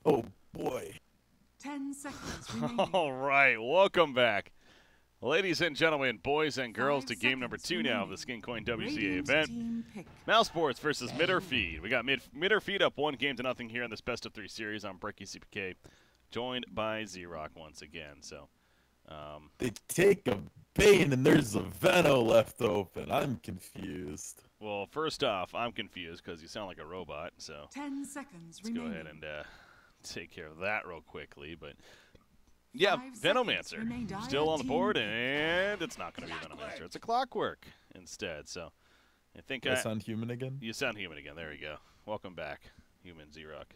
Oh boy. 10 seconds remaining. All right, welcome back. Ladies and gentlemen, boys and girls, 5 to game number seconds 2 now of the remaining. SkinCoin WCA Radiant event. team pick. Mousesports versus MidOrFeed. We got MidOrFeed up 1-0 here in this best of 3 series on BreakyCPK, joined by ZrRock once again. So, They take a Bane and there's a Veno left open. I'm confused. well, first off, I'm confused because you sound like a robot. So 10 seconds let's go remaining. ahead and take care of that real quickly. But yeah, 5 seconds remain. Venomancer still on the Team board, pick. and it's not going to be Venomancer. It's a Clockwork instead. So I think I sound human again? You sound human again. There you go. Welcome back, human ZrRock.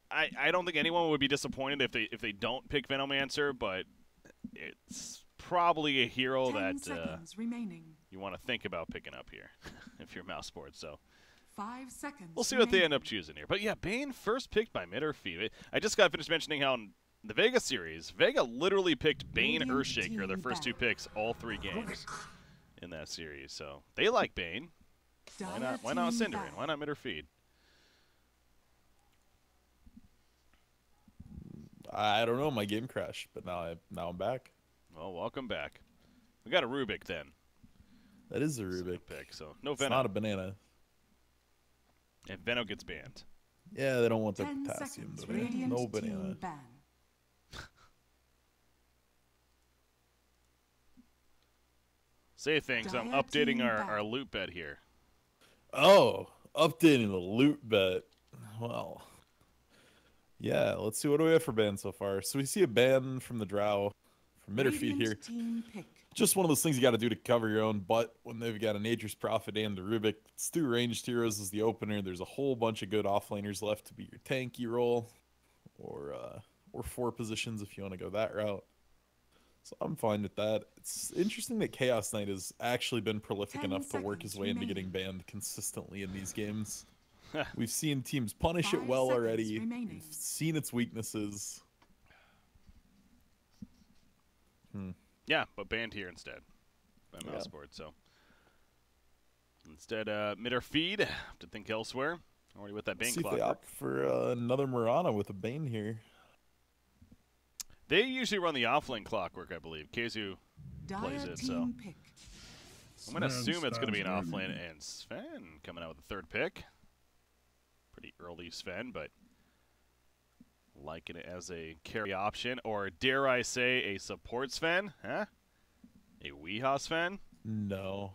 I don't think anyone would be disappointed if they don't pick Venomancer, but it's probably a hero 10 that seconds remaining. you want to think about picking up here if you're mousesports. So 5 seconds. we'll see what they remaining. end up choosing here. But yeah, Bane first picked by MidOrFeed. I just got finished mentioning how in the Vega series, Vega literally picked Bane Radiant Earthshaker, their team first 2 back. picks, all 3 games in that series. So they like Bane. Why not? Why not Dire team Cinderin? back. Why not MidOrFeed? I don't know. My game crashed, but now I'm back. Well, welcome back. We got a Rubik then. That is a Second Rubik. pick, so no It's Venom. not a banana. And Venom gets banned. Yeah, they don't want the 10 potassium. seconds. do they? Radiant No team banana. ban. Say things. I'm Dire updating team our back. loot bet here. Oh, updating the loot bet. Well, yeah, let's see. What do we have for ban so far? So we see a ban from the Drow, from MidOrFeed Radiant here. team pick. Just one of those things you got to do to cover your own butt when they've got a Nature's Prophet and the Rubik. It's 2 ranged heroes as the opener. There's a whole bunch of good offlaners left to be your tanky role, or 4 positions if you want to go that route. So I'm fine with that. It's interesting that Chaos Knight has actually been prolific 10 enough to work his seconds way into remaining. getting banned consistently in these games. We've seen teams punish it 5 well seconds already. remaining. We've seen its weaknesses. Yeah, but banned here instead by Yeah. Mousesports. So instead, MidOrFeed have to think elsewhere. Already with that Let's Bane see if they Clockwork. opt for another Murana with a Bane here. They usually run the offlane Clockwork, I believe. Kazu plays Dire it, team so pick. I'm going to assume it's going to be an offlane. And Sven coming out with the 3rd pick. Pretty early Sven, but liking it as a carry option. Or dare I say a support Sven? Huh? A Weehaw Sven? No.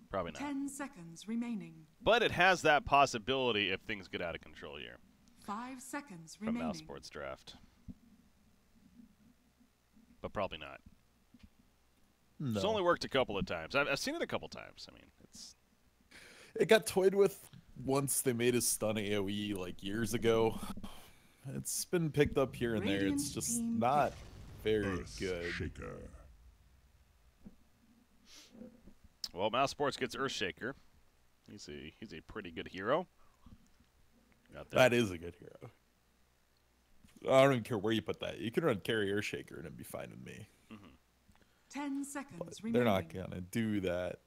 Probably not. 10 seconds remaining. But it has that possibility if things get out of control here 5 seconds from remaining. Mousesports draft. But probably not. No. It's only worked a couple of times. I've seen it a couple times. I mean, It got toyed with once they made his stun AoE like years ago. It's been picked up here and there. Radiant It's just team not very good. well, Mousesports gets Earthshaker. He's a pretty good hero. Got That is a good hero. I don't even care where you put that. You can run carry Earthshaker and it'd be fine with me. 10 seconds But remaining. they're not gonna do that.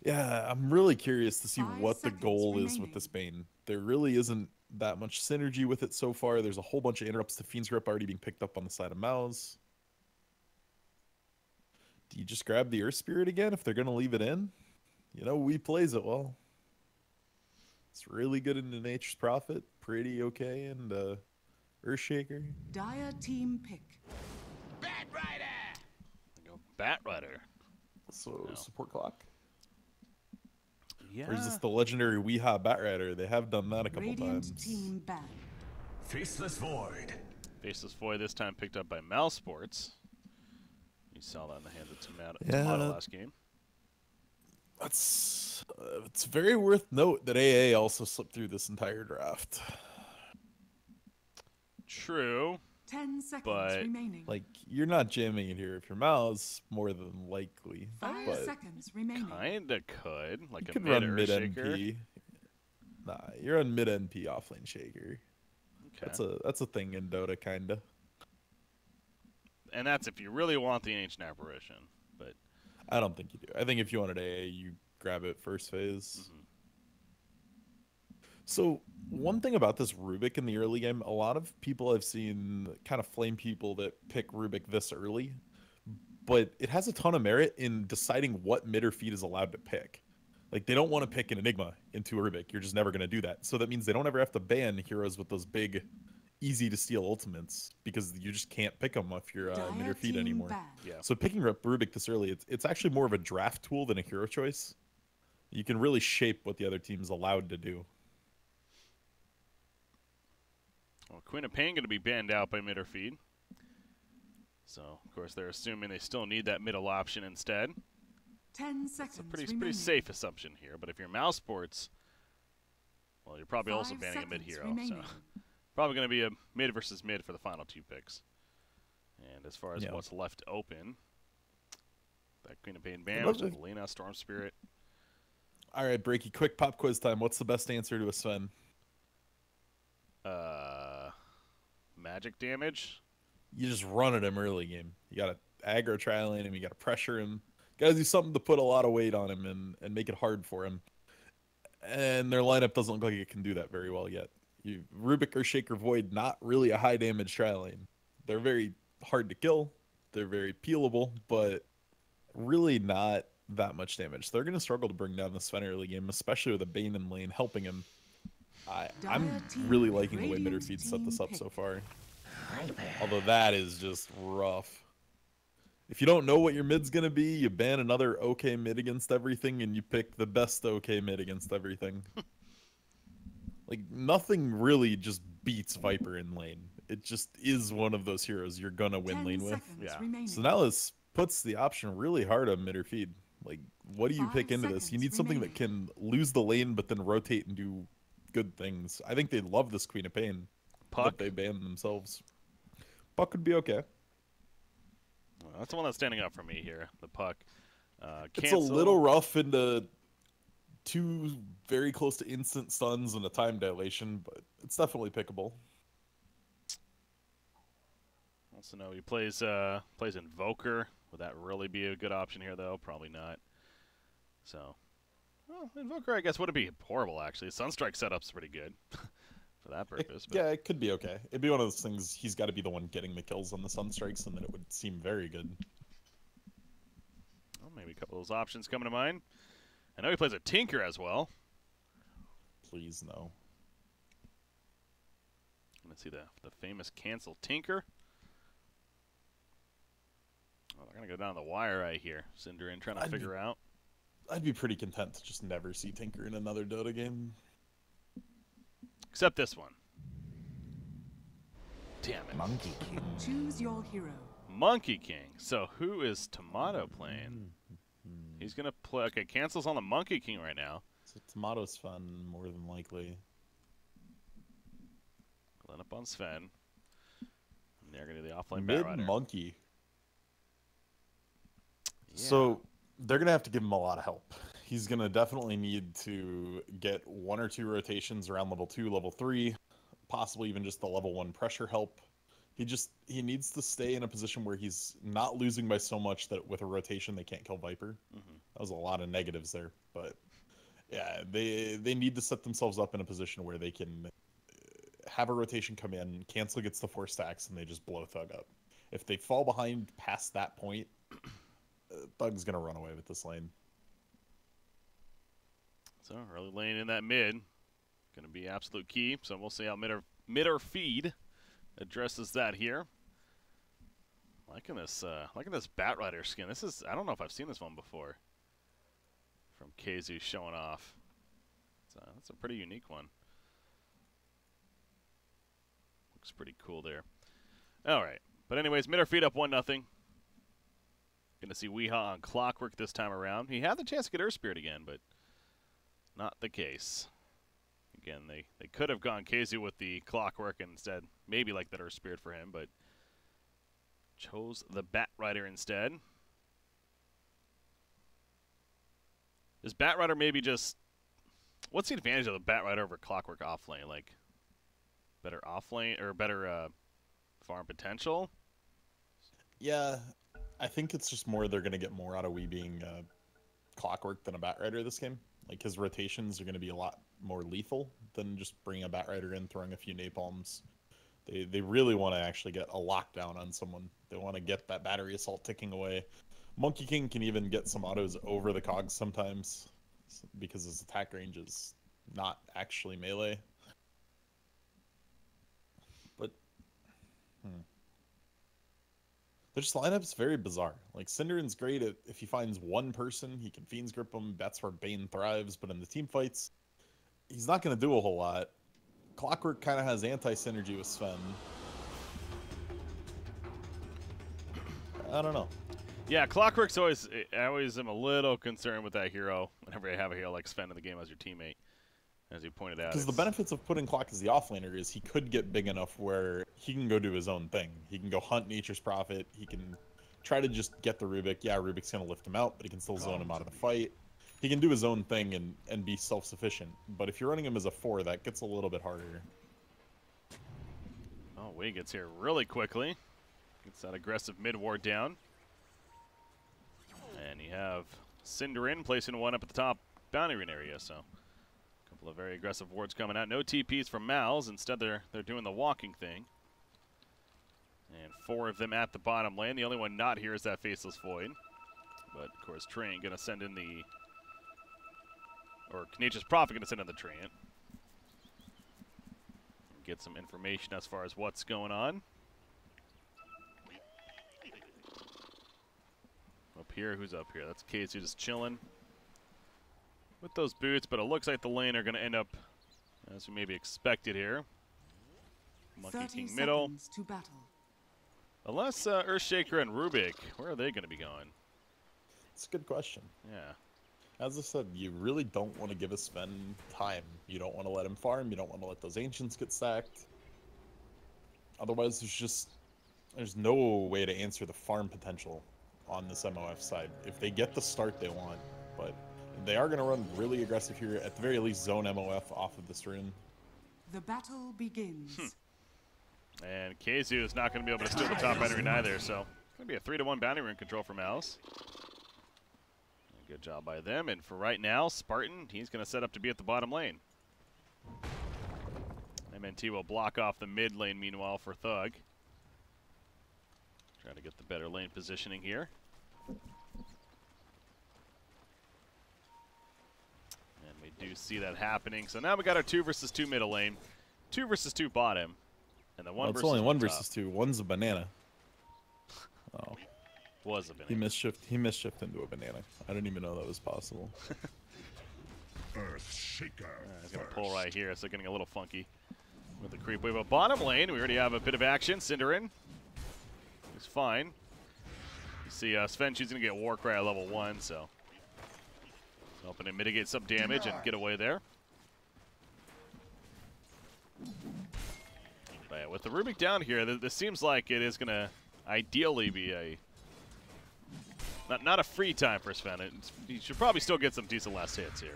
Yeah, I'm really curious to see 5 what the seconds goal is with remaining. this Bane. There really isn't that much synergy with it so far. There's a whole bunch of interrupts to Fiend's Grip already being picked up on the side of Mouz. Do you just grab the Earth Spirit again if they're gonna leave it in? You know, we plays it well. It's really good into Nature's Prophet, pretty okay, and Earthshaker. Dire team pick. Go Batrider. So No. support clock. Yeah. Or is this the legendary Weehaw Batrider? They have done that a couple Radiant times. team ban. Faceless Void. Faceless Void this time picked up by Mousesports. You saw that in the hands of Tomato Yeah. last game. That's it's very worth note that AA also slipped through this entire draft. True. 10 seconds But, remaining. Like you're not jamming it here if your mouse, more than likely. 5 but seconds remaining. Kinda could. Like you a could mid run mid Earthshaker. NP. Nah, you're on mid NP offlane shaker. Okay. That's a thing in Dota kinda. And that's if you really want the Ancient Apparition. But I don't think you do. I think if you wanted AA, you grab it first phase. So one thing about this Rubik in the early game, a lot of people I've seen kind of flame people that pick Rubik this early, but it has a ton of merit in deciding what MidOrFeed is allowed to pick. Like they don't want to pick an Enigma into Rubik. You're just never going to do that. So that means they don't ever have to ban heroes with those big, easy to steal ultimates because you just can't pick them if you're Dire MidOrFeed team anymore. ban. Yeah. So picking up Rubik this early, it's actually more of a draft tool than a hero choice. You can really shape what the other team's allowed to do. Well, Queen of Pain going to be banned out by MidOrFeed. So, of course, they're assuming they still need that middle option instead. 10 seconds It's a pretty remaining. safe assumption here. But if you're mousesports, well, you're probably also 5 banning a mid seconds hero. So, remaining. probably going to be a mid versus mid for the final 2 picks. And as far as Yeah. what's left open, that Queen of Pain ban, love which is it. Lena, Storm Spirit. All right, Breaky, quick pop quiz time. What's the best answer to a Sven? Magic damage. You just run at him early game. You got to aggro trial in him. You got to pressure him. Got to do something to put a lot of weight on him and make it hard for him. And their lineup doesn't look like it can do that very well yet. Rubik or Shaker Void, not really a high damage trial lane. They're very hard to kill. They're very peelable, but really not that much damage. They're going to struggle to bring down the Sven early game, especially with a Bane in lane helping him. I'm Dire team really liking the way Radiant MidOrFeed set this team up pick. so far. Although that is just rough. If you don't know what your mid's going to be, you ban another okay mid against everything, and you pick the best okay mid against everything. Like, nothing really just beats Viper in lane. It just is one of those heroes you're going to win 10 lane with. seconds Yeah. remaining. So now this puts the option really hard on MidOrFeed. Like, what do you 5 pick into this? You seconds need something that can lose the lane, but then rotate and do good things. I think they love this Queen of Pain. Puck. But they ban themselves. Puck would be okay. Well, that's the one that's standing out for me here. The Puck. It's a little rough into 2 very close to instant stuns and a time dilation, but it's definitely pickable. Also know he plays Invoker. Would that really be a good option here, though? Probably not. So, well, Invoker, I guess, wouldn't be horrible, actually. Sunstrike setup's pretty good for that purpose. But Yeah, it could be okay. It'd be one of those things, he's got to be the one getting the kills on the Sunstrikes, and then it would seem very good. well, maybe a couple of those options coming to mind. I know he plays a Tinker as well. Please, no. Let's see the famous cancel Tinker. Oh, they're going to go down the wire right here. Cinderin trying to I'd be- figure out. I'd be pretty content to just never see Tinker in another Dota game. Except this one. Damn it. Monkey King. Choose your hero. Monkey King. So who is Tomato playing? He's going to play. Okay, cancels on the Monkey King right now. So Tomato's fun, more than likely. Glen up on Sven. And they're going to do the offlane Bat Rider. Mid-monkey. Yeah. So they're going to have to give him a lot of help. He's going to definitely need to get 1 or 2 rotations around level 2, level 3, possibly even just the level 1 pressure help. He needs to stay in a position where he's not losing by so much that with a rotation they can't kill Viper. That was a lot of negatives there, but yeah, they need to set themselves up in a position where they can have a rotation come in, cancel gets the 4 stacks, and they just blow Thug up. If they fall behind past that point, Thug's gonna run away with this lane. So early lane in that mid. Going to be absolute key. So we'll see how MidOrFeed addresses that here. Liking this Bat Rider skin. I don't know if I've seen this one before. From KZU showing off. That's a pretty unique one. Looks pretty cool there. All right. But anyways, MidOrFeed up 1-0. Going to see Weehaw on Clockwork this time around. He had the chance to get Earth Spirit again, but not the case. Again, they could have gone KZU with the Clockwork and instead maybe like that Earth Spirit for him, but chose the Bat Rider instead. Is Bat Rider maybe just... What's the advantage of the Bat Rider over Clockwork offlane? Like, better offlane or better farm potential? Yeah, I think it's just more they're gonna get more out of Wee being Clockwork than a Bat Rider this game. Like his rotations are gonna be a lot more lethal than just bringing a Bat Rider in, throwing a few napalms. They really want to actually get a lockdown on someone. They want to get that battery assault ticking away. Monkey King can even get some autos over the cogs sometimes because his attack range is not actually melee. But their just lineup's very bizarre. Like, Cinderin's great if he finds one person, he can Fiend's Grip him. That's where Bane thrives. But in the team fights, he's not going to do a whole lot. Clockwork kind of has anti-synergy with Sven. I don't know. Yeah, Clockwork's always, I always am a little concerned with that hero whenever you have a hero like Sven in the game as your teammate, as you pointed out. Because the benefits of putting Clock as the offlaner is he could get big enough where he can go do his own thing. He can go hunt Nature's Prophet. He can try to just get the Rubik. Yeah, Rubik's going to lift him out, but he can still zone him out of the fight. He can do his own thing and be self-sufficient. But if you're running him as a 4, that gets a little bit harder. Oh, Wei gets here really quickly. Gets that aggressive mid-ward down. And you have Cinderin placing one up at the top bounty rune area, so a couple of very aggressive wards coming out. No TPs from mouz. Instead, they're doing the walking thing. And 4 of them at the bottom lane. The only one not here is that Faceless Void. But, of course, Treant going to send in the... Or Nature's Prophet going to send in the Treant. Get some information as far as what's going on. Up here, who's up here? That's Casey just chilling with those boots, but it looks like the lane are going to end up as we maybe expected here. Monkey King middle. To battle. Unless Earthshaker and Rubik, where are they going to be going? It's a good question. Yeah. As I said, you really don't want to give a Sven time. You don't want to let him farm. You don't want to let those Ancients get stacked. Otherwise, there's no way to answer the farm potential on this MoF side. If they get the start they want, but they are going to run really aggressive here. At the very least, zone MoF off of this rune. The battle begins. And Kazu is not going to be able to steal the top bounty rune either, so it's going to be a 3-to-1 bounty rune control for mouz. Good job by them, and for right now, Spartan, he's going to set up to be at the bottom lane. MNT will block off the mid lane, meanwhile, for Thug. Trying to get the better lane positioning here. And we do see that happening. So now we got our 2 versus 2 middle lane, 2 versus 2 bottom, and the 1 versus 2 it's only 1 top. versus 2. One's a banana. Oh. Was a banana. He misshifted into a banana. I didn't even know that was possible. Earthshaker. He's going to pull right here, so getting a little funky with the creep wave. But bottom lane, we already have a bit of action. Cinderin is fine. You see Sven choosing to get Warcry at level 1, so hoping to mitigate some damage and get away there. But yeah, with the Rubik down here, this seems like it is going to ideally be a not a free time for Sven. He should probably still get some decent last hits here,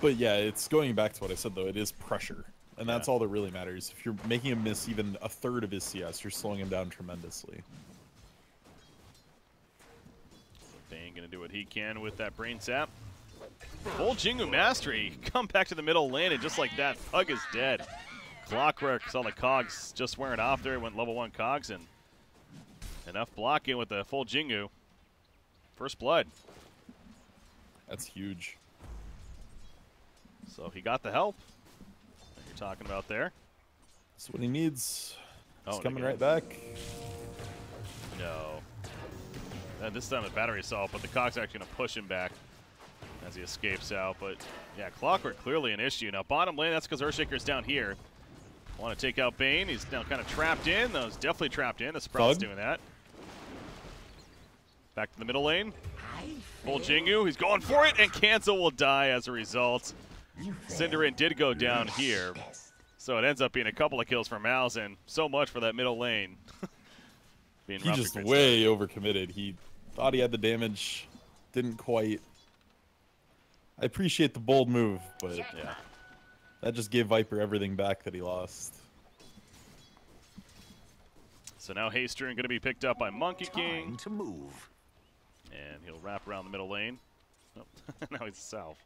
but yeah, it's going back to what I said though. It is pressure, and that's all that really matters. If you're making him miss even a third of his CS, you're slowing him down tremendously. Bane gonna do what he can with that brain sap. Full Jingu Mastery, come back to the middle lane, and just like that, Thug is dead. Clockwork saw the cogs just wearing off there, went level 1 cogs, and enough blocking with the full Jingu. First blood. That's huge. So he got the help that you're talking about there. That's what he needs. He's Oh, coming right back. No. This time the battery assault, but the cog's actually going to push him back as he escapes out. But yeah, Clockwork clearly an issue. Now bottom lane, that's because Earthshaker's down here. Want to take out Bane. He's now kind of trapped in. No, he's definitely trapped in. The Sprout's doing that. Back to the middle lane. Full Jingu. He's going for it, and Cancel will die as a result. Cinderin did go down here. So it ends up being a couple of kills for mouz, and so much for that middle lane. He just way overcommitted. He thought he had the damage. Didn't quite. I appreciate the bold move, but yeah, that just gave Viper everything back that he lost. So now Haystern going to be picked up by Monkey King. Time to move. And he'll wrap around the middle lane. Oh, now he's south.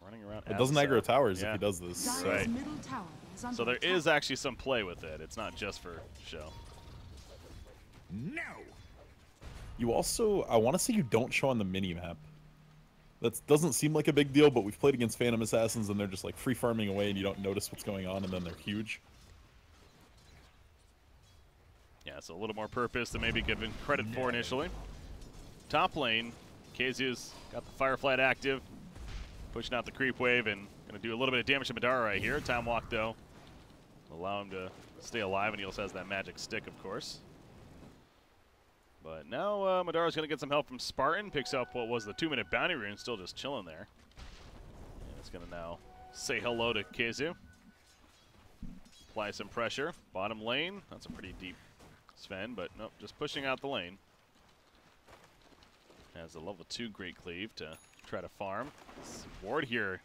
Running around. It doesn't aggro towers if he does this. Dire's Right. middle tower is under So there attack. is actually some play with it. It's not just for show. No. You also, I want to say you don't show on the mini map. That doesn't seem like a big deal, but we've played against Phantom Assassins and they're just like free farming away and you don't notice what's going on and then they're huge. Yeah, so a little more purpose than maybe given credit for initially. Top lane, KZ's got the Fireflight active, pushing out the creep wave and going to do a little bit of damage to Madara right here. Time walk though, allow him to stay alive, and he also has that magic stick, of course. But now Madara's going to get some help from Spartan, picks up what was the 2-minute bounty rune, still just chilling there. And it's going to now say hello to KZ. Apply some pressure. Bottom lane, that's a pretty deep Sven, but nope, just pushing out the lane. Has a level 2 Great Cleave to try to farm. This ward here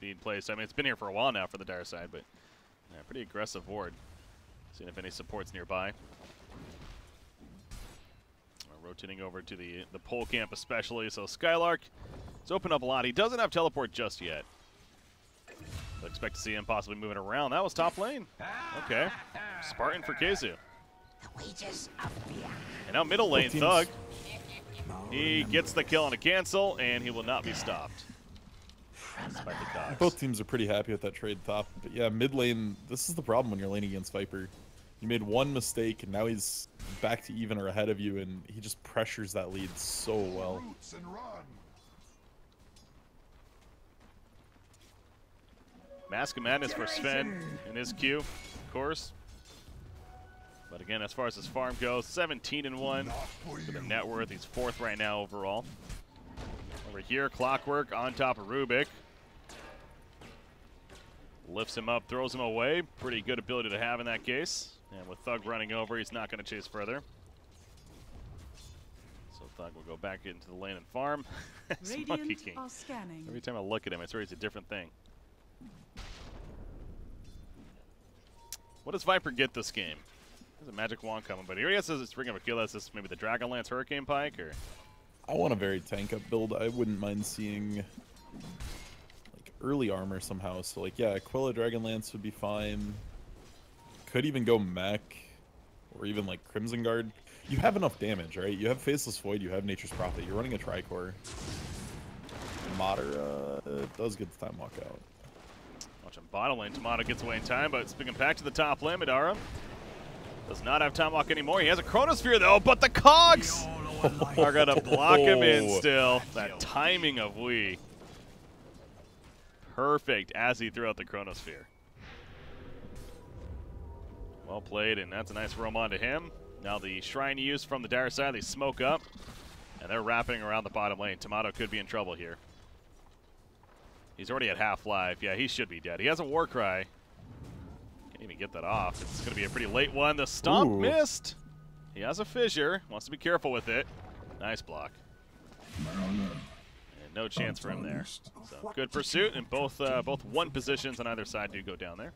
being placed. I mean, it's been here for a while now for the Dire side, but yeah, pretty aggressive ward. Seeing if any support's nearby. Rotating over to the pole camp especially. So Skylark has opened up a lot. He doesn't have teleport just yet. I expect to see him possibly moving around. That was top lane. Okay. Spartan for Kezu. And now middle lane, Thug. He gets the kill on a cancel, and he will not be stopped. Despite the dogs. Both teams are pretty happy with that trade top. But yeah, mid lane, this is the problem when you're laning against Viper. You made one mistake, and now he's back to even or ahead of you, and he just pressures that lead so well. Mask of Madness for Sven in his queue, of course. But again, as far as his farm goes, 17-1 for the net worth. He's 4th right now overall. Over here, Clockwork on top of Rubik. Lifts him up, throws him away. Pretty good ability to have in that case. And with Thug running over, he's not going to chase further. So Thug will go back into the lane and farm. It's Monkey King. Are scanning. Every time I look at him, it's always a different thing. What does Viper get this game? There's a magic wand coming, but here he has this Ring of Achilles. This maybe the Dragonlance Hurricane Pike, or I want a very tank up build. I wouldn't mind seeing like early armor somehow. So like yeah, Aquila Dragonlance would be fine. Could even go mech, or even like Crimson Guard. You have enough damage, right? You have Faceless Void, you have Nature's Prophet, you're running a Tricore. Modder does get the time walk out. watching bottom lane. Tomato gets away in time, but swinging back to the top lane. Midara does not have time walk anymore. He has a Chronosphere though, but the Cogs are gonna block him in still. That timing of Wii. Perfect as he threw out the Chronosphere. Well played, and that's a nice roam onto him. Now the Shrine use from the Dire side, they smoke up, and they're wrapping around the bottom lane. Tomato could be in trouble here. He's already at half life. Yeah, he should be dead. He has a Warcry. Can't even get that off. It's going to be a pretty late one. The Stomp missed. He has a Fissure. Wants to be careful with it. Nice block. And no chance for him there. So good pursuit, and both one positions on either side do go down there.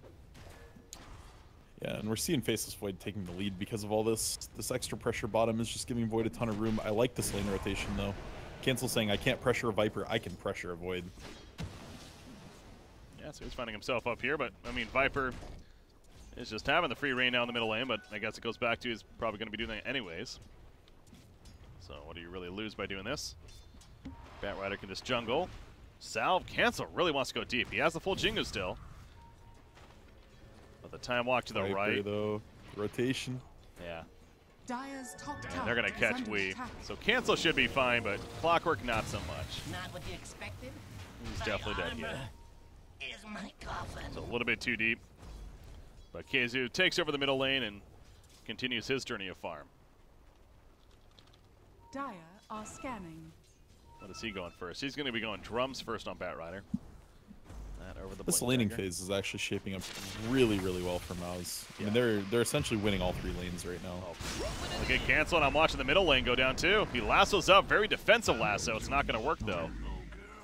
Yeah, and we're seeing Faceless Void taking the lead because of all this. This extra pressure bottom is just giving Void a ton of room. I like this lane rotation, though. Cancel saying, I can't pressure a Viper, I can pressure a Void. Yeah, so he's finding himself up here, but, I mean, Viper is just having the free reign now in the middle lane, but I guess it goes back to he's probably going to be doing that anyways. So what do you really lose by doing this? Batrider can just jungle. Salve, cancel, really wants to go deep. He has the full Jingu still. But the time walk to the Viper, right. though. Rotation. Yeah. Dire's top And tower they're going to is catch under Wii. attack. So cancel should be fine, but Clockwork not so much. Not what you expected? He's definitely dead here. Is my coffin. So a little bit too deep. But Keizu takes over the middle lane and continues his journey of farm. Dire are scanning. What is he going first? He's going to be going drums first on Batrider. That over the This blink laning dagger. phase is actually shaping up really, really well for mouz. I mean, they're essentially winning all three lanes right now. Look at cancel, and I'm watching the middle lane go down too. He lassos up, very defensive lasso. It's not going to work though.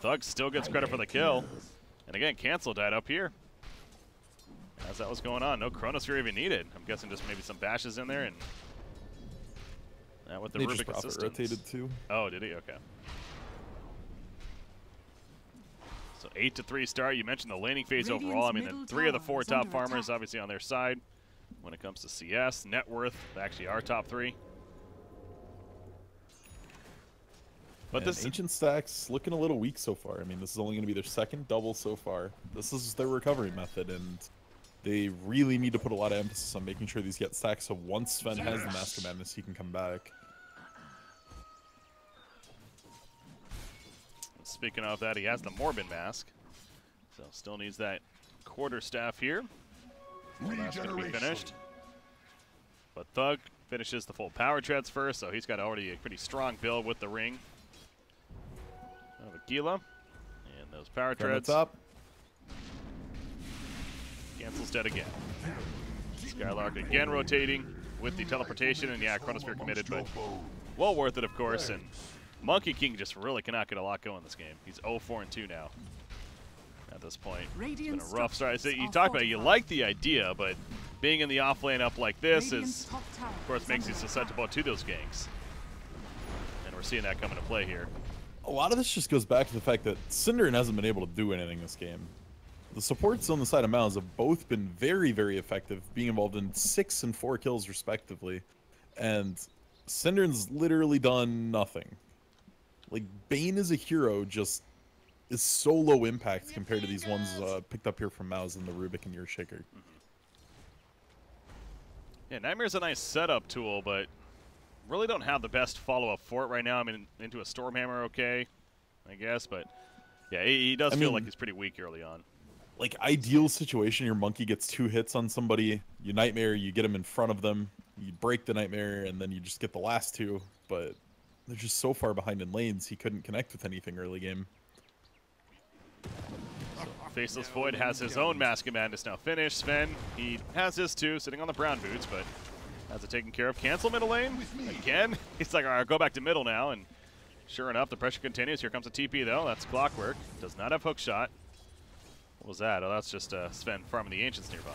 Thug still gets credit for the kill. And again, cancel died up here. As that was going on, no Chronosphere even needed. I'm guessing just maybe some bashes in there, and with the Nature's Rubik Prophet assistance. rotated too. Oh, did he? Okay. So 8-3 start. You mentioned the laning phase Radiant's overall. I mean, middle the 3 of the tower 4 is top under farmers attack. obviously on their side. When it comes to CS, net worth, actually our top 3. But And this Ancient Stacks looking a little weak so far. I mean, this is only going to be their second double so far. This is their recovery method, and they really need to put a lot of emphasis on making sure these get stacks so once Sven has the Master Madness, he can come back. Speaking of that, he has the Morbin mask. So still needs that quarterstaff here. Well, that's going to be finished. But Thug finishes the full power treads first, so he's got already a pretty strong build with the ring. Gila. And those power treads. Up. Cancels dead again. Skylark again rotating with the teleportation, and yeah, Chronosphere committed, but well worth it, of course. And Monkey King just really cannot get a lot going this game. He's 0-4-2 now at this point. It's been a rough start. So you talk about it, you like the idea, but being in the off lane up like this is, of course, makes you susceptible to those ganks. And we're seeing that come into play here. A lot of this just goes back to the fact that Synderen hasn't been able to do anything this game. The supports on the side of Mouz have both been very, very effective, being involved in 6 and 4 kills respectively. And Synderen's literally done nothing. Like, Bane as a hero just is so low impact compared to these ones picked up here from Mouz and the Rubik and your Shaker. Yeah, Nightmare's a nice setup tool, but really don't have the best follow-up for it right now. I mean, into a Stormhammer, okay, I guess, but yeah, he does feel like he's pretty weak early on. Like, ideal situation, your Monkey gets 2 hits on somebody, you Nightmare, you get him in front of them, you break the Nightmare, and then you just get the last 2, but they're just so far behind in lanes, he couldn't connect with anything early game. Faceless Void has his own Mask of Madness now finished. Sven, he has his too, sitting on the brown boots, but has it taken care of. Cancel middle lane again. He's like, all right, I'll go back to middle now, and sure enough, the pressure continues. Here comes a TP though. That's Clockwork. Does not have hook shot. What was that? Oh, that's just Sven farming the Ancients nearby.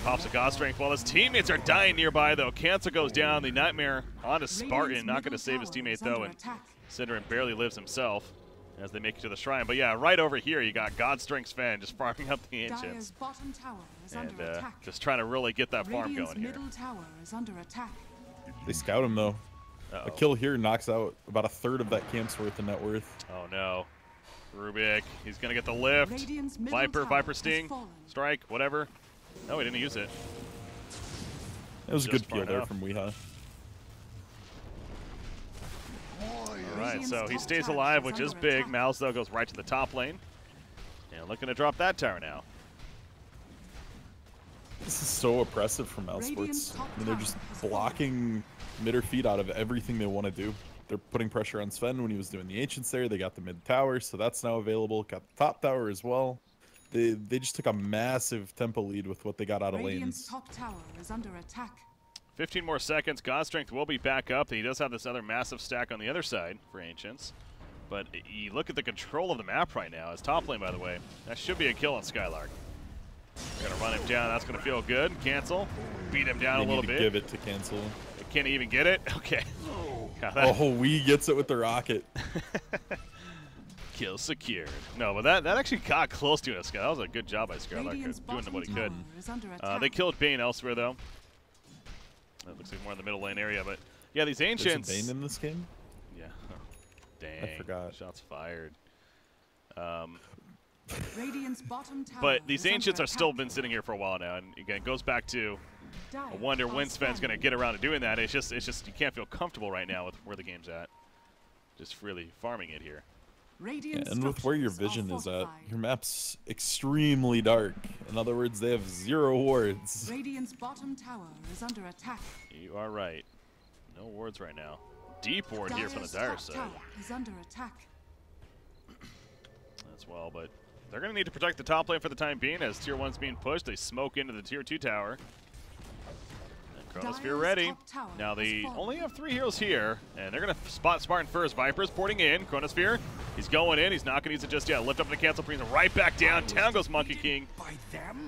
Pops a God Strength while his teammates are dying nearby though. Cancel goes down. The Nightmare onto Spartan, not going to save his teammate though, and Synderen barely lives himself as they make it to the shrine. But yeah, right over here, you got God Strength Sven just farming up the Ancients. And just trying to really get that farm going here. They scout him though. A kill here knocks out about 1/3 of that camp's worth of net worth. Oh no. Rubik, he's going to get the lift. Viper Sting, Strike, whatever. No, he didn't use it. That was a good peel there from Weeha. Alright, so he stays alive, which is big. Mouz, though, goes right to the top lane. And looking to drop that tower now. This is so oppressive from mousesports. I mean, they're just blocking MidOrFeed out of everything they want to do. They're putting pressure on Sven when he was doing the Ancients there. They got the mid tower, so that's now available. Got the top tower as well. They just took a massive tempo lead with what they got out of lanes. Top tower is under attack. 15 more seconds. God Strength will be back up. He does have this other massive stack on the other side for Ancients. But you look at the control of the map right now. His top lane, by the way. That should be a kill on Skylark. They're going to run him down. That's going to feel good. Cancel. Beat him down a little bit. Give it to Cancel. They can't even get it? Okay. Oh, we gets it with the rocket. Kill secured. No, but that actually got close to us. That was a good job by Skylark doing what he could. They killed Bane elsewhere, though. That looks like more in the middle lane area, but yeah, these Ancients. There's a Bane in this game? Yeah. Oh, dang. I forgot. Shots fired. Bottom tower but these Ancients are still been sitting here for a while now, and again, it goes back to I wonder when Sven's going to get around to doing that. It's just you can't feel comfortable right now with where the game's at. Just really farming it here. Yeah, and with where your vision is at, your map's extremely dark. In other words, they have 0 wards. Radiant's bottom tower is under attack. You are right. No wards right now. Deep ward here from the Dire side. Is under attack. As well, but they're going to need to protect the top lane for the time being as Tier 1's being pushed. They smoke into the Tier 2 tower. Chronosphere ready. Now they only have 3 heroes here, and they're going to spot Spartan first. Viper's porting in. Chronosphere, he's going in. He's not going to use it just yet. Lift up the cancel, brings him right back down. Down goes Monkey King.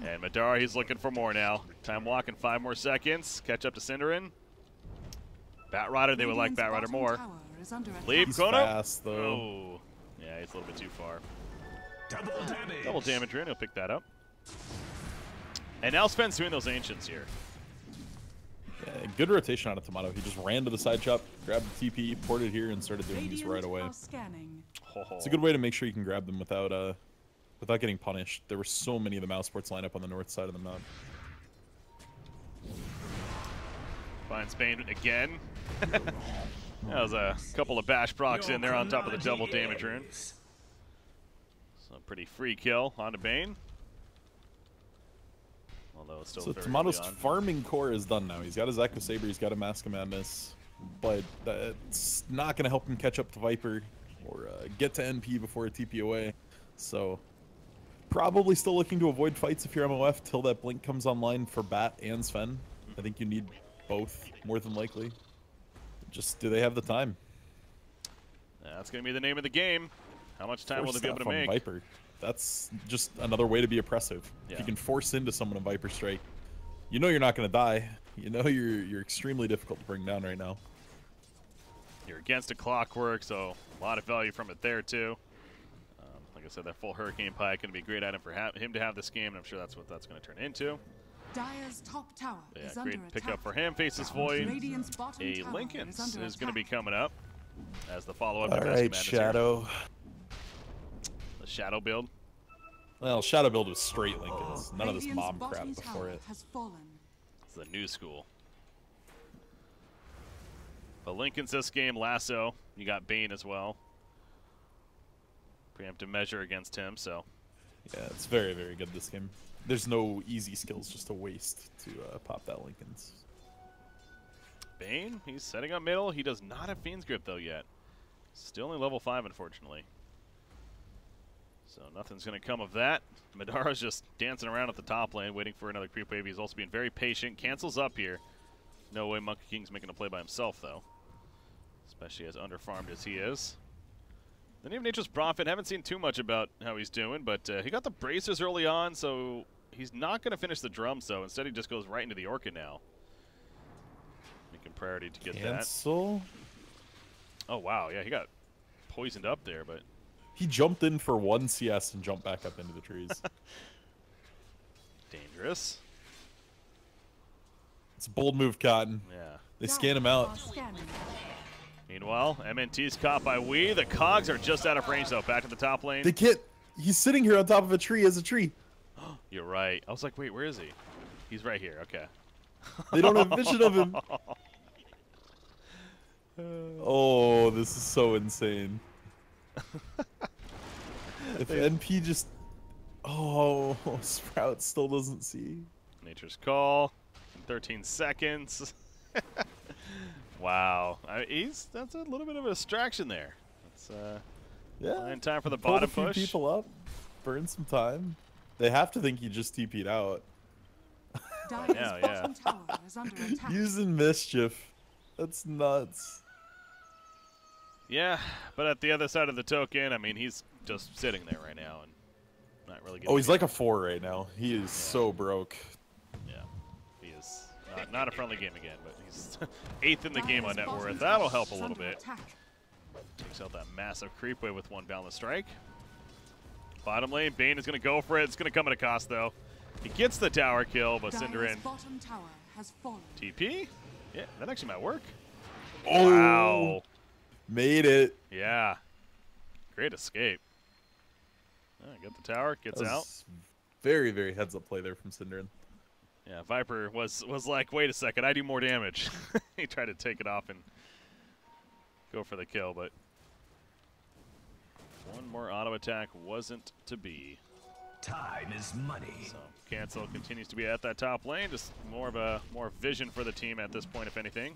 And Madara, he's looking for more now. Time walk in 5 more seconds. Catch up to Synderen. Batrider, they would like Batrider more. Leave Chrono. Fast, though. Oh, yeah, he's a little bit too far. Double damage rune, he'll pick that up. And now Sven's doing those ancients here. Yeah, good rotation on a Tomato. He just ran to the side chop, grabbed the TP, ported here, and started doing these right away. It's a good way to make sure you can grab them without getting punished. There were so many of the mousesports lineup on the north side of the map. Finds Bane again. That was a couple of bash procs in there on top of the double damage rune. So pretty free kill onto Bane. Although it's still so very Tomato's early on. farming core is done now. He's got his Echo Saber, he's got a Mask of Madness, but that's not going to help him catch up to Viper or get to NP before a TP away. So probably still looking to avoid fights if you're MoF till that blink comes online for Bat and Sven. I think you need both more than likely. Just do they have the time? That's going to be the name of the game. How much time will they be able to make? Viper. That's just another way to be oppressive. Yeah. If you can force into someone a Viper strike, you know you're not going to die. You know you're extremely difficult to bring down right now. You're against a clockwork, so a lot of value from it there too. Like I said, that full Hurricane Pike going to be a great item for him to have this game, and I'm sure that's what that's going to turn into. Dire's top tower is Yeah, great under pickup attack. for him. Faces Void. Radiant's bottom A tower Lincoln's under is going to be attack. coming up as the follow-up. All right, Shadow. The Shadow build. Well, Shadow build was straight Lincolns. None of this Radiant's mob bottom crap before tower it. has fallen. It's the new school. But Lincoln's this game, Lasso. You got Bane as well. Preemptive measure against him, so. Yeah, it's very, very good this game. There's no easy skills just to waste to pop that Lincolns. Bane, he's setting up middle. He does not have Fiend's Grip, though, yet. Still only level 5, unfortunately. So nothing's going to come of that. Madara's just dancing around at the top lane, waiting for another creep wave. He's also being very patient. Cancels up here. No way Monkey King's making a play by himself, though. Especially as underfarmed as he is. Then you have Nature's Prophet. Haven't seen too much about how he's doing, but he got the braces early on, so he's not going to finish the drums, though. Instead, he just goes right into the Orchid now. Making priority to get Cancel? that. Oh, wow. Yeah, he got poisoned up there, but... He jumped in for one CS and jumped back up into the trees. Dangerous. It's a bold move, Cotton. Yeah. They scan him out. Meanwhile, MNT's caught by Wee. The Cogs are just out of range, though. Back to the top lane. They can't. He's sitting here on top of a tree as a tree. You're right. I was like, wait, where is he? He's right here. Okay. They don't have vision of him. Oh, this is so insane. If NP just... Oh, Sprout still doesn't see. Nature's Call. In 13 seconds. Wow. That's a little bit of a distraction there. That's Yeah. in time for the Pulled bottom a few push. people up, burn some time. They have to think he just TP'd out. Dire's Yeah. bottom tower is under attack. Using mischief. That's nuts. Yeah, but at the other side of the token, I mean, he's just sitting there right now and not really getting... Oh, he's like a 4 right now. He is so broke. Yeah, he is not a friendly game again, but he's 8th in the game on Dire's net bottom worth. tower That'll help a is little under bit. attack. Takes out that massive creep wave with one boundless strike. Bottom lane, Bane is going to go for it. It's going to come at a cost, though. He gets the tower kill, but Dire's Cinderin bottom tower has fallen. TP? Yeah, that actually might work. Oh, Wow. made it. Yeah. Great escape. Get the tower, gets That out. was very, very heads up play there from Cinderin. Yeah, Viper was like, wait a second, I do more damage. He tried to take it off and go for the kill, but one more auto attack wasn't to be. Time is money. So Cancel continues to be at that top lane, just more vision for the team at this point, if anything.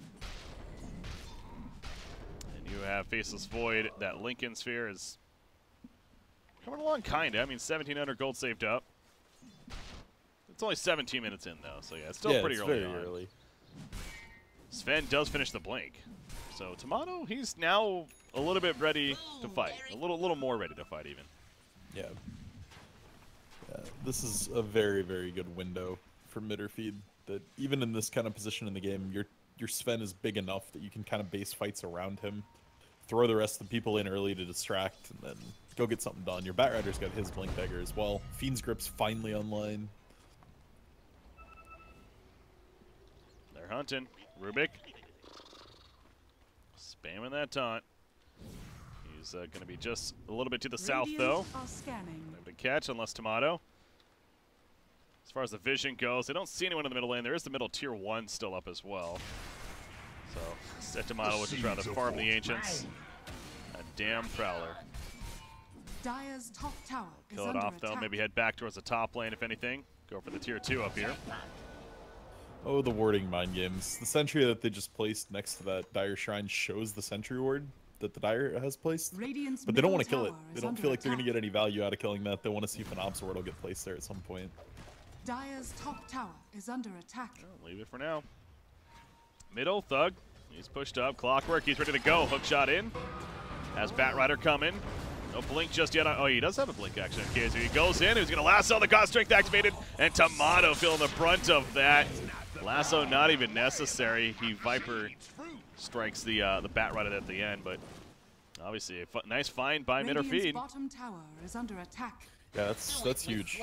And you have Faceless Void. That Lincoln Sphere is coming along, kinda. I mean, 1,700 gold saved up. It's only 17 minutes in, though, so yeah, it's still pretty early very on. early. Sven does finish the blink. So Tomato, he's now a little bit ready to fight. A little more ready to fight, even. Yeah. This is a very, very good window for MidOrFeed. That even in this kind of position in the game, your Sven is big enough that you can kind of base fights around him throw the rest of the people in early to distract, and then go get something done. Your Batrider's got his Blink Dagger as well. Fiend's Grip's finally online. They're hunting. Rubik. Spamming that taunt. He's going to be just a little bit to the south, though. No big catch unless Tomato. As far as the vision goes, they don't see anyone in the middle lane. There is the middle tier 1 still up as well. So, set Tomato would just rather farm the Ancients. A damn Prowler. Dire's top tower is Kill it under off, though. attack. Maybe head back towards the top lane, if anything. Go for the tier 2 up here. Oh, the warding mind games. The sentry that they just placed next to that Dire Shrine shows the sentry ward that the Dire has placed. Radiant's But they don't middle want to kill it. tower They is don't under feel like they're going to attack. get any value out of killing that. They want to see if an Obs Ward will get placed there at some point. Dire's top tower is under attack. Well, leave it for now. Middle, Thug. He's pushed up. Clockwork, he's ready to go. Hook shot in. Has Batrider coming. No blink just yet. Oh, he does have a blink actually. Okay, so he goes in. He's going to lasso. The God Strength activated. And Tomato feeling the brunt of that. Lasso not even necessary. He Viper strikes the Batrider at the end, but obviously a nice find by Radiant's MidOrFeed. bottom tower is under attack. Yeah, that's huge.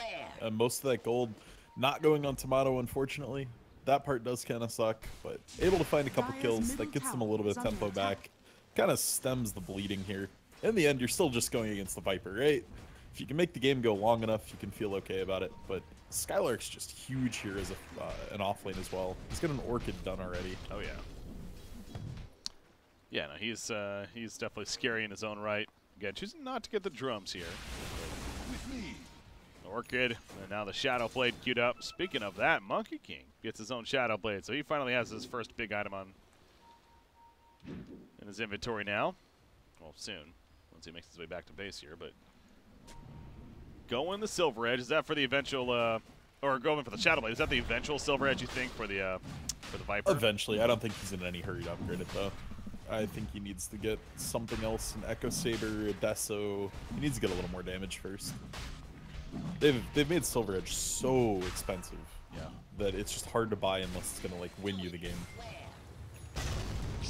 Most of that gold not going on Tomato, unfortunately. That part does kind of suck, but able to find a couple Dire's kills, middle that gets them a tower little bit is of under tempo attack. back. Kind of stems the bleeding here. In the end, you're still just going against the Viper, right? If you can make the game go long enough, you can feel okay about it. But Skylark's just huge here as an offlane as well. He's got an Orchid done already. Oh yeah. Yeah, no, he's definitely scary in his own right. Again, choosing not to get the drums here. Orchid, and now the Shadow Blade queued up. Speaking of that, Monkey King gets his own Shadow Blade, so he finally has his first big item on in his inventory now. Well, soon, once he makes his way back to base here, but going the Silver Edge, is that for the eventual, or going for the Shadow Blade, is that the eventual Silver Edge, you think, for the Viper? Eventually. I don't think he's in any hurry to upgrade it, though. I think he needs to get something else, an Echo Saber, a Deso. He needs to get a little more damage first. They've made Silver Edge so expensive, Yeah. that it's just hard to buy unless it's gonna like win you the game.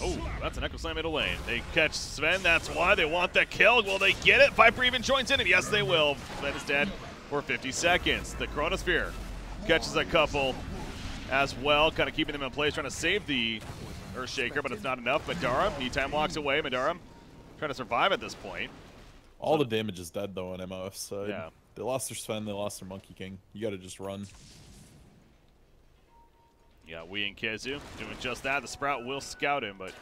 Oh, that's an Echo Slam middle lane. They catch Sven, that's why they want that kill. Will they get it? Viper even joins in, and yes, they will. Sven is dead for 50 seconds. The Chronosphere catches a couple as well, kind of keeping them in place, trying to save the Earthshaker, but it's not enough. Madara, he time walks away. Madara trying to survive at this point. All the damage is dead, though, on MoF's side. Yeah. They lost their Sven, they lost their Monkey King. You gotta just run. Yeah, Wii and Kezu doing just that. The Sprout will scout him, but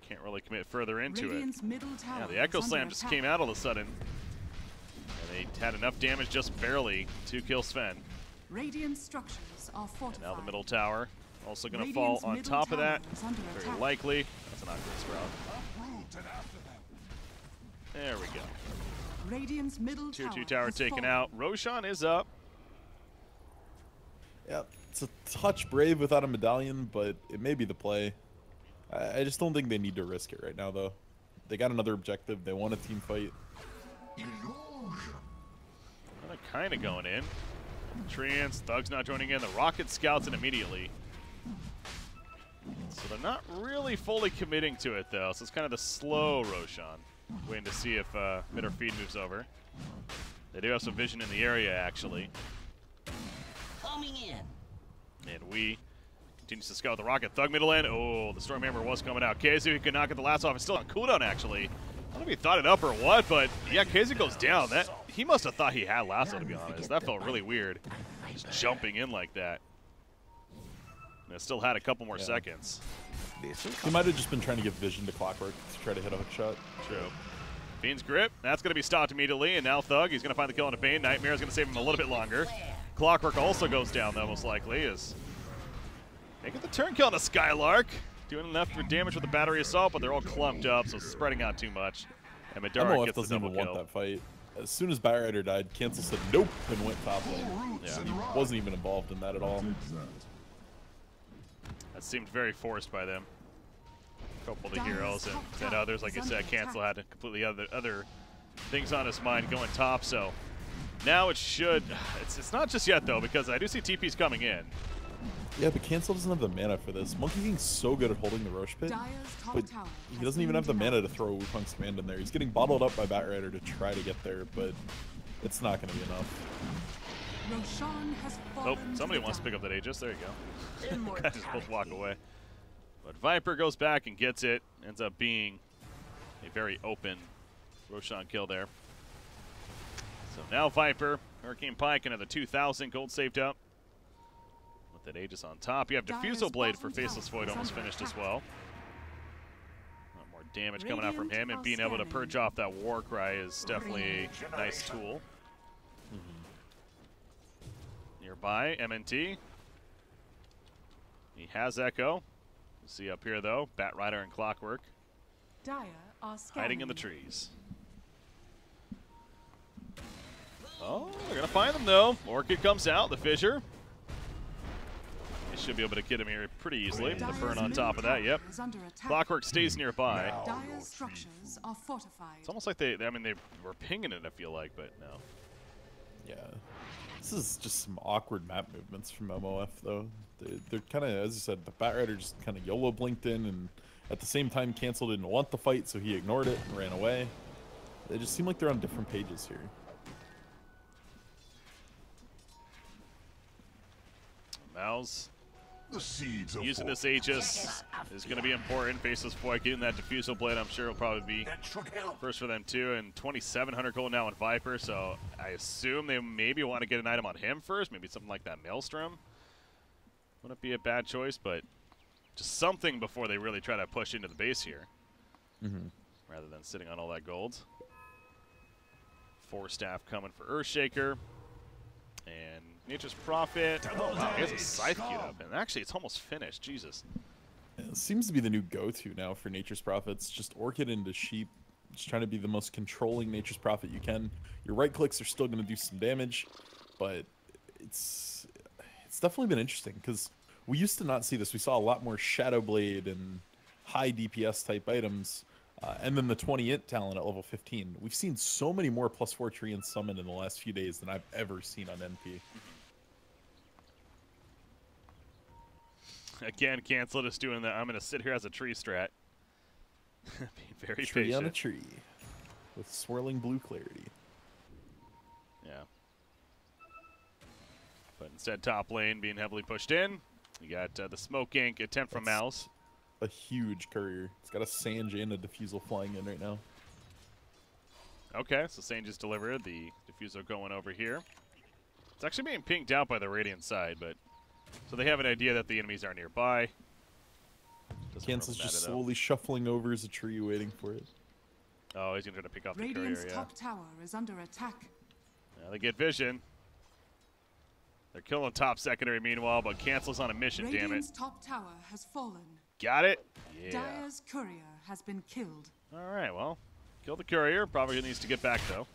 can't really commit further into Radiant's it. middle tower Yeah, the Echo is under Slam just attack. came out all of a sudden. And they had enough damage just barely to kill Sven. Radiant structures are fortified. Now the middle tower also going to fall Radiant's on middle top of that. tower is under Very attack. likely. That's an awkward Sprout. There we go. Radiant's middle Tier 2 tower tower has taken fallen. out. Roshan is up. Yeah, it's a touch brave without a medallion, but it may be the play. I just don't think they need to risk it right now, though. They got another objective. They want a team fight. Well, they're kind of going in. Treants, Thug's not joining in. The Rocket scouts it immediately. So they're not really fully committing to it, though. So it's kind of the slow Roshan. Waiting to see if MidOrFeed moves over. They do have some vision in the area, actually. Coming in. And we continues to scout the Rocket. Thug middle end. Oh, the Stormhammer was coming out. Kezu, he could not get the last off. It's still on cooldown, actually. I don't know if he thought it up or what, but yeah, Kezu goes down. He must have thought he had lasso, to be honest. That felt really weird. Just jumping in like that. And it still had a couple more seconds. He might have just been trying to give vision to Clockwork to try to hit a hook shot. True. Fiend's Grip, that's going to be stopped immediately, and now Thug, he's going to find the kill on a Bane. Nightmare is going to save him a little bit longer. Clockwork also goes down, though, most likely, is making the turn kill on a Skylark. Doing enough for damage with the battery assault, but they're all clumped up, so spreading out too much. And Madara MoF gets the doesn't double even kill. want that fight. As soon as Batrider died, Cancel said nope and went top lane. Yeah. He wasn't even involved in that at all. That seemed very forced by them. A couple of the heroes and others, like I said, Cancel had completely other things on his mind going top, so now it should, it's not just yet though, because I do see TP's coming in. Yeah, but Cancel doesn't have the mana for this. Monkey King's so good at holding the Roche Pit, Dire's top but tower he has doesn't even been have the mana to denied. throw Wukong's command in there. He's getting bottled up by Batrider to try to get there, but it's not going to be enough. Roshan has Oh, fallen somebody to wants to the pick up that Aegis. There you go. Guys just both walk Immortality. away. But Viper goes back and gets it. Ends up being a very open Roshan kill there. So now Viper, Hurricane Pike, another 2,000 gold saved up. With that Aegis on top. You have Dire's Diffusal Blade for bottom Faceless tower Void is almost under finished as attack. well. A lot more damage coming out from Radiant him, and are being able to scanning. purge off that War Cry is definitely a nice tool. Nearby, MNT. He has Echo. You see up here though, Batrider and Clockwork Dire are scanning. hiding in the trees. Oh, they're gonna find them though. Orchid comes out, the fissure. They should be able to get him here pretty easily. The Dire's burn on middle top of that, tower yep. is under attack. Clockwork stays nearby. Dire's structures are fortified. It's almost like they were pinging it, I feel like, but no. Yeah. This is just some awkward map movements from MoF, though. They're kind of, as you said, the Batrider just kind of YOLO blinked in, and at the same time, Cancel didn't want the fight, so he ignored it and ran away. They just seem like they're on different pages here. Mouse The seeds of using this Aegis is going to be important. Faceless Void getting that Diffusal Blade, I'm sure will probably be that should help. first for them too. And 2,700 gold now on Viper, so I assume they maybe want to get an item on him first. Maybe something like that Maelstrom. Wouldn't be a bad choice, but just something before they really try to push into the base here. Rather than sitting on all that gold. 4 staff coming for Earthshaker. And Nature's Prophet. Oh, wow, he has a Scythe queued up. And actually, it's almost finished. Jesus. It seems to be the new go-to now for Nature's Prophets. Just Orchid into Sheep. Just trying to be the most controlling Nature's Prophet you can. Your right clicks are still going to do some damage, but it's definitely been interesting because we used to not see this. We saw a lot more Shadow Blade and high DPS type items, and then the 20 int talent at level 15. We've seen so many more +4 Treants summoned in the last few days than I've ever seen on NP. Again, Cancel just doing that. I'm going to sit here as a tree strat. Be very Tree patient. on a tree with swirling blue clarity. Yeah. But instead, top lane being heavily pushed in. You got the Smoke Ink attempt from That's- Mouse. A huge courier. It's got a Sange and a Diffusal flying in right now. Okay, so Sane just delivered the Diffuser going over here. It's actually being pinked out by the Radiant side, but so they have an idea that the enemies are nearby. Doesn't Cancel's really just matter, though. slowly shuffling over as a tree waiting for it. Oh, he's gonna try to pick off the Radiant's courier. Yeah. top tower is under attack. Now they get vision. They're killing top secondary meanwhile, but Cancel's on a mission. Damn it! Radiant's top tower has fallen. Got it. Yeah. Dire's courier has been killed. All right. Well, kill the courier. Probably needs to get back though.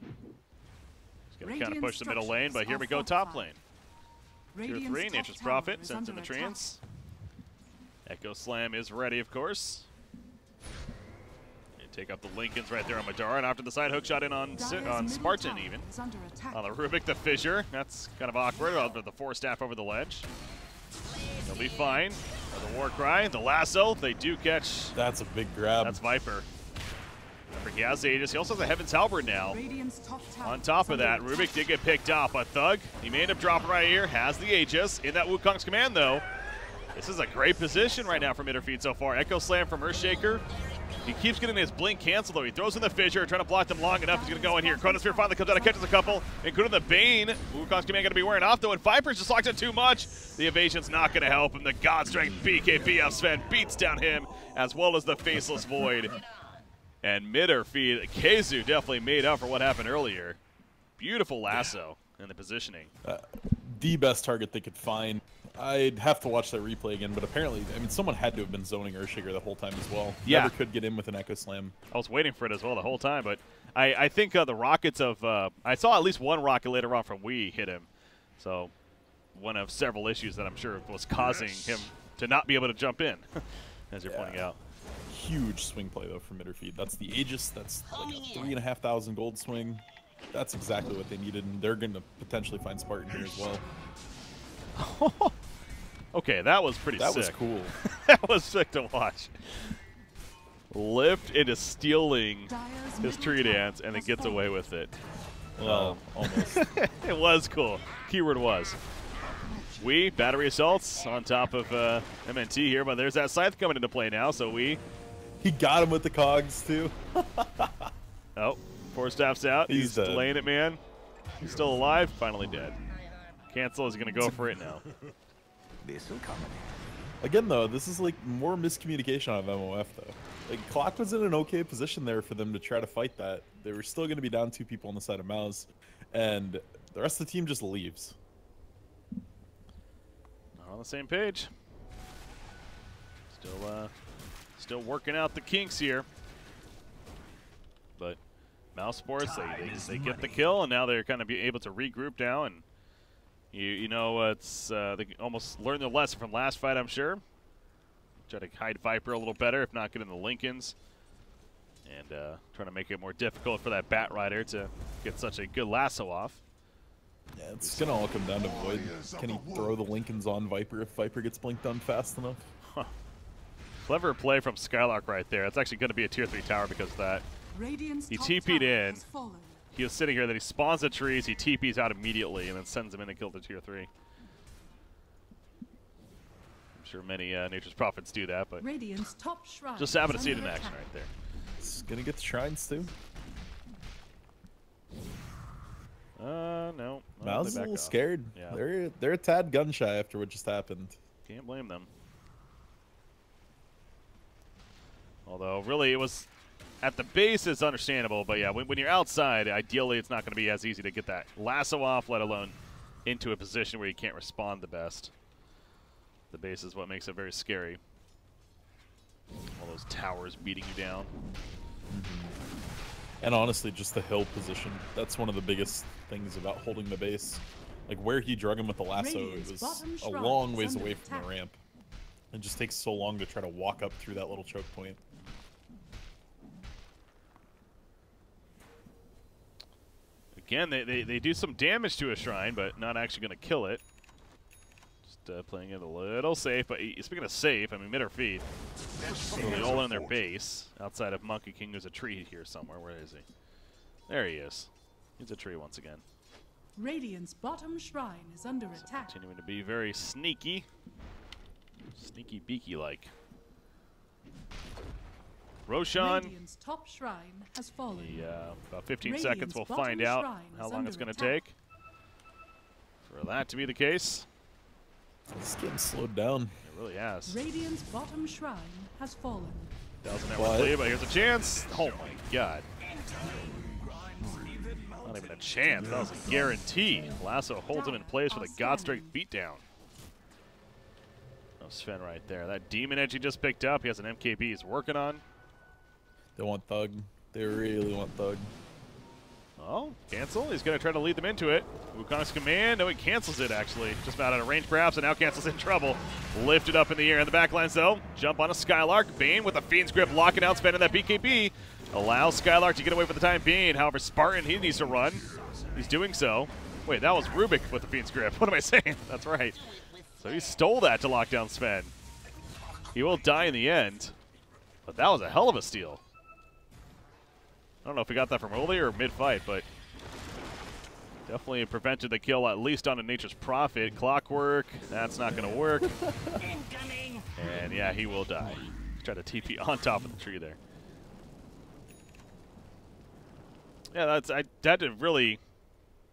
He's gonna kind of push the middle lane, but here we go, top lane. Tier 3, Nature's Prophet, sends in the treants. Echo Slam is ready, of course. They take up the Lincolns right there on Madara, and after the side hook shot in on Spartan even. On the Rubik, the fissure. That's kind of awkward. I'll put the 4 staff over the ledge. He'll be fine. The War Cry, the lasso, they do catch. That's a big grab. That's Viper. Remember, he has Aegis. He also has a Heaven's Halberd now. On top of that, Rubik did get picked off, but Thug, he may end up dropping right here, has the Aegis. In that Wukong's command, though, this is a great position right now for MidOrFeed so far. Echo Slam from Earthshaker. He keeps getting his blink canceled, though. He throws in the fissure, trying to block them long enough. He's going to go in here. Chronosphere finally comes out and catches a couple, including the Bane. Wukong's command going to be wearing off, though, and Viper's just locked in too much. The evasion's not going to help him. The God Strength BKB of Sven beats down him, as well as the Faceless Void. And MidOrFeed, Keizu definitely made up for what happened earlier. Beautiful lasso in the positioning. The best target they could find. I'd have to watch that replay again, but apparently, I mean, someone had to have been zoning Earthshaker the whole time as well. Yeah. Never could get in with an Echo Slam. I was waiting for it as well the whole time, but I think the rockets of I saw at least one rocket later on from Wii hit him. So one of several issues that I'm sure was causing him to not be able to jump in, as you're pointing out. Huge swing play, though, for MidOrFeed. That's the Aegis. That's like a 3,500 gold swing. That's exactly what they needed, and they're going to potentially find Spartan here as well. Okay, that was pretty sick. That was cool. That was sick to watch. Lift into stealing Dire's his middle tree tower dance, and then has gets fallen. away with it. Well, almost. It was cool. Keyword was. We, battery assaults on top of MNT here, but there's that scythe coming into play now, so we... He got him with the cogs, too. Oh, four staffs out. He's dead. delaying it, man. He's still alive, finally dead. Cancel is going to go for it now. This'll come. Again, though, this is like more miscommunication on MoF, though. Like, Clock was in an okay position there for them to try to fight that. They were still going to be down 2 people on the side of mouz, and the rest of the team just leaves. Not on the same page. Still working out the kinks here. But mousesports, they get the kill, and now they're kind of be able to regroup now, and you know it's they almost learned their lesson from last fight, I'm sure. Try to hide Viper a little better, if not get in the Lincolns, and trying to make it more difficult for that Bat Rider to get such a good lasso off. Yeah, it's going to all come down to Void. Can he throw the Lincolns on Viper if Viper gets blinked on fast enough? Huh. Clever play from Skylark right there. It's actually going to be a tier 3 tower because of that. Radiant's He top TP'd tower in. has fallen. He was sitting here, then he spawns the trees, he TP's out immediately, and then sends him in to kill the tier 3. I'm sure many Nature's Prophets do that, but Radiant's top shrine just happen to is see it in under action attack. right there. It's going to get the shrines, too. No. Mouz they is a back little off. scared. Yeah. They're a tad gun shy after what just happened. Can't blame them. Although, really, it was at the base is understandable, but yeah, when you're outside, ideally it's not going to be as easy to get that lasso off, let alone into a position where you can't respond the best. The base is what makes it very scary. All those towers beating you down. And honestly, just the hill position. That's one of the biggest things about holding the base. Like, where he drug him with the lasso, it Radiant's was bottom a shrine long is ways under away from attack. the ramp. It just takes so long to try to walk up through that little choke point. Again, they do some damage to a shrine, but not actually going to kill it. Just playing it a little safe. But speaking of safe, I mean, MidOrFeed. Totally all in their base. Outside of Monkey King, there's a tree here somewhere. Where is he? There he is. He's a tree once again. Radiant's bottom shrine is under attack. Continuing to be very sneaky. Sneaky beaky like. Roshan. Radiant's top shrine has fallen. About 15 Radiant's seconds, we'll bottom find out shrine how is long it's under going to attack. take for that to be the case. This game's slowed down. It really has. Radiant's bottom shrine has fallen. Doesn't ever play, but here's a chance. Oh my god. Not even a chance. That was a guarantee. Lasso holds him in place with a Godstrike beatdown. Oh, Sven right there. That Demon Edge he just picked up. He has an MKB he's working on. They want Thug. They really want Thug. Oh, cancel. He's going to try to lead them into it. Wukong's command. No, he cancels it, actually. Just about out of range, perhaps, and now Cancel's in trouble. Lifted up in the air in the backlines, though. Jump on a Skylark. Bane with a Fiend's Grip, locking out Sven in that BKB. Allows Skylark to get away for the time being. However, Spartan, he needs to run. He's doing so. Wait, that was Rubik with the Fiend's Grip. What am I saying? That's right. So he stole that to lock down Sven. He will die in the end, but that was a hell of a steal. I don't know if we got that from earlier or mid-fight, but definitely prevented the kill, at least on a Nature's Prophet. Clockwork, that's not going to work. And yeah, he will die. Try to TP on top of the tree there. Yeah, I had to really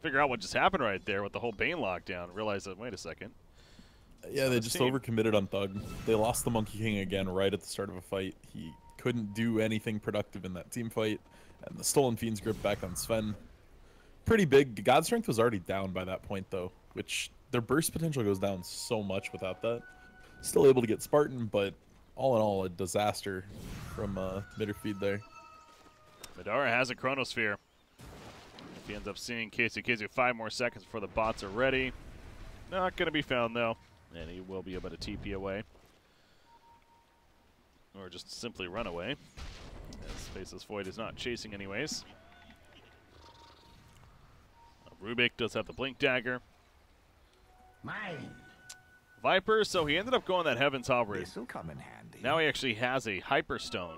figure out what just happened right there with the whole Bane lockdown. Realize that, wait a second. Yeah, they just overcommitted on Thug. They lost the Monkey King again right at the start of a fight. He couldn't do anything productive in that team fight. And the stolen Fiend's Grip back on Sven. Pretty big. God Strength was already down by that point, though, which their burst potential goes down so much without that. Still able to get Spartan, but all in all, a disaster from MidOrFeed there. Madara has a Chronosphere. If he ends up seeing KZKZ 5 more seconds before the bots are ready. Not going to be found, though. And he will be able to TP away. Or just simply run away. As Faceless Void is not chasing anyways. Rubik does have the Blink Dagger. Mine. Viper, so he ended up going that Heaven's Halberd. This'll come in handy. Now he actually has a Hyperstone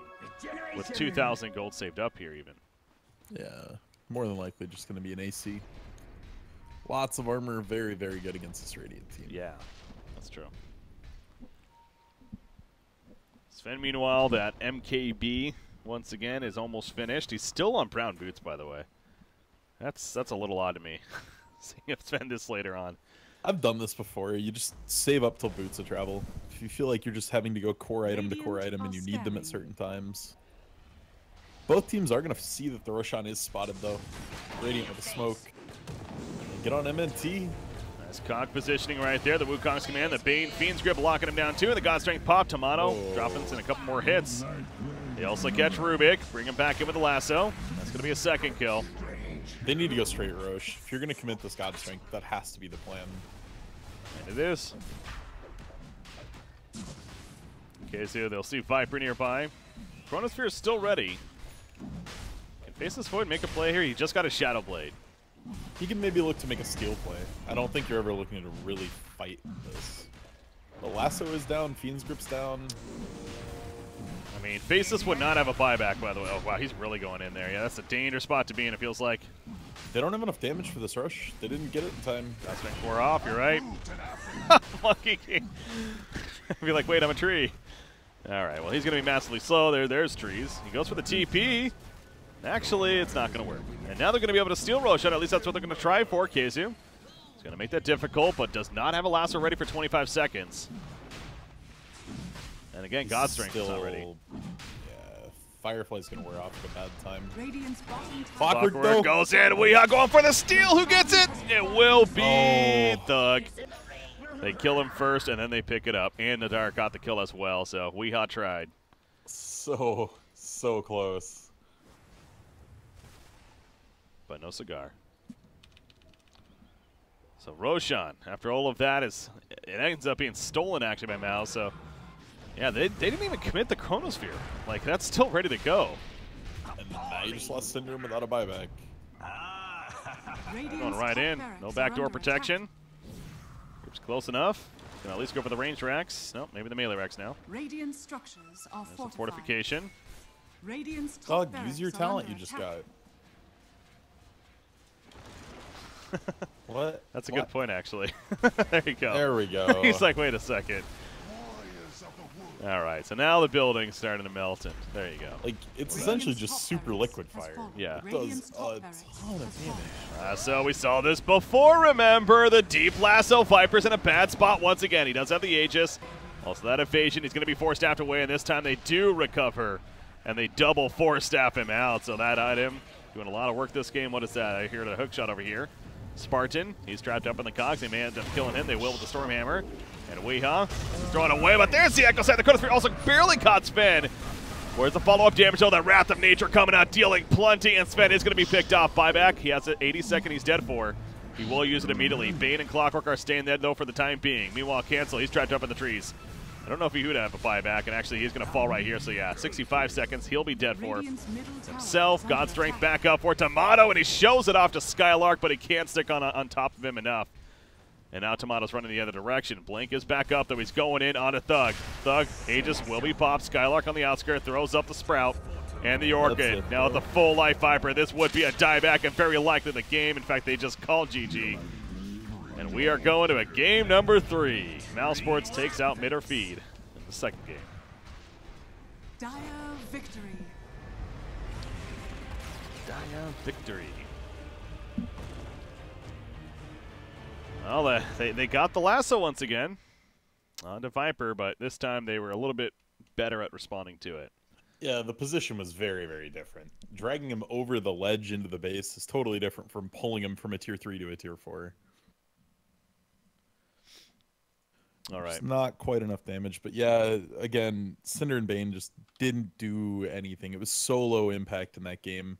with 2,000 gold saved up here even. Yeah, more than likely just going to be an AC. Lots of armor, very, very good against this Radiant team. Yeah, that's true. Sven, meanwhile, that MKB, once again, is almost finished. He's still on brown boots, by the way. That's a little odd to me, seeing Sven this later on. I've done this before. You just save up till boots of travel. If you feel like you're just having to go core item to core item and you need them at certain times. Both teams are going to see that the Roshan is spotted, though. Radiant with the smoke. Get on MNT. Nice cog positioning right there. The Wukong's command. The Bane Fiend's Grip locking him down, too. And the God Strength pop. Tomato dropping in a couple more hits. They also catch Rubik. Bring him back in with the lasso. That's going to be a second kill. They need to go straight Roche. If you're going to commit this God Strength, that has to be the plan. And it is. Okay, so they'll see Viper nearby. Chronosphere is still ready. Can face this void, make a play here. He just got a Shadow Blade. He can maybe look to make a steal play. I don't think you're ever looking to really fight this. The lasso is down, Fiend's Grip's down. I mean, Faceless would not have a buyback, by the way. Oh, wow, he's really going in there. Yeah, that's a dangerous spot to be in, it feels like. They don't have enough damage for this rush. They didn't get it in time. That's been 4 off, you're right. Monkey King. I'd be like, wait, I'm a tree. All right, well, he's going to be massively slow. There's trees. He goes for the TP. Actually, it's not going to work. And now they're going to be able to steal Roshan. At least that's what they're going to try for. Kezu. He's going to make that difficult, but does not have a lasso ready for 25 seconds. And again, God Strength is not ready. Yeah, Firefly's going to wear off at a bad time. Radiant's bottom Clockwork Clockwork goes in. Weehaw going for the steal. Who gets it? It will be Thug. They kill him first, and then they pick it up. And Nadar got the kill as well, so Weehaw tried. So close. But no cigar. So Roshan, after all of that, it ends up being stolen actually by Mouz. So yeah, they didn't even commit the Chronosphere. Like, that's still ready to go. And now you just lost Syndrome without a buyback. Going right in. No backdoor protection. Group's close enough. Can at least go for the range racks. Nope, maybe the melee racks now. Radiant structures are There's some fortification. Radiant's Dog, use your talent you just got. What? That's a good point, actually. There you go. There we go. He's like, wait a second. All right, so now the building's starting to melt, and there you go. Like, it's essentially just super liquid fire. Yeah. It does a ton of damage. So we saw this before, remember. The deep lasso. Viper's in a bad spot once again. He does have the Aegis. Also that evasion. He's going to be force staffed away, and this time they do recover, and they double force staff him out. So that item doing a lot of work this game. What is that? I hear the hook shot over here. Spartan, he's trapped up in the cogs. They may end up killing him. They will with the Stormhammer. And Weehaw is thrown away, but there's the Echo Side. The Chronosphere also barely caught Sven. Where's the follow-up damage? Oh, that Wrath of Nature coming out, dealing plenty, and Sven is going to be picked off. Buyback, he has an 80-second he's dead for. He will use it immediately. Bane and Clockwork are staying dead, though, for the time being. Meanwhile, Cancel, he's trapped up in the trees. I don't know if he would have a buyback, and actually he's going to fall right here. So, yeah, 65 seconds, he'll be dead for himself. God Strength back up for Tomato, and he shows it off to Skylark, but he can't stick on top of him enough. And now Tomato's running the other direction. Blink is back up, though he's going in on a Thug. Thug, Aegis will be popped. Skylark on the outskirts, throws up the Sprout and the Orchid. Now with the full life Viper, this would be a dieback and very likely the game. In fact, they just called GG. And we are going to a game number 3. mousesports takes out MidOrFeed in the second game. Dire victory. Dire victory. Well, they got the lasso once again onto Viper, but this time they were a little bit better at responding to it. Yeah, the position was very, very different. Dragging him over the ledge into the base is totally different from pulling him from a tier 3 to a tier 4. All right. It's not quite enough damage, but yeah, again, Cinder and Bane just didn't do anything. It was so low impact in that game.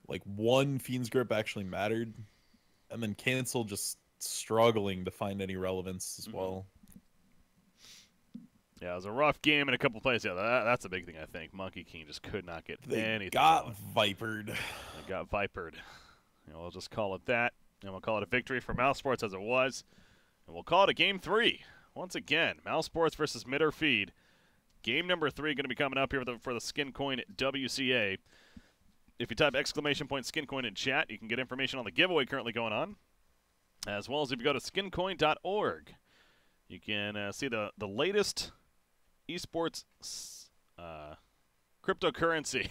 Like, one Fiend's Grip actually mattered, and then Cancel just struggling to find any relevance as well. Yeah, it was a rough game in a couple plays. Yeah, that's a big thing, I think. Monkey King just could not get anything got going. vipered. They got vipered. And we'll just call it that. And we'll call it a victory for mousesports as it was. And we'll call it a game 3. once again, mousesports versus MidOrFeed. Game number 3 going to be coming up here for the SkinCoin WCA. If you type !SkinCoin in chat, you can get information on the giveaway currently going on. As well as if you go to skincoin.org, you can see the latest esports cryptocurrency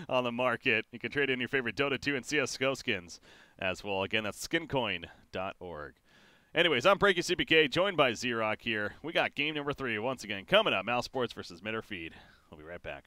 on the market. You can trade in your favorite Dota 2 and CSGO skins as well. Again, that's skincoin.org. Anyways, I'm BreakyCPK, joined by ZrRock here. We got game number 3 once again coming up. mousesports versus MidOrFeed. We'll be right back.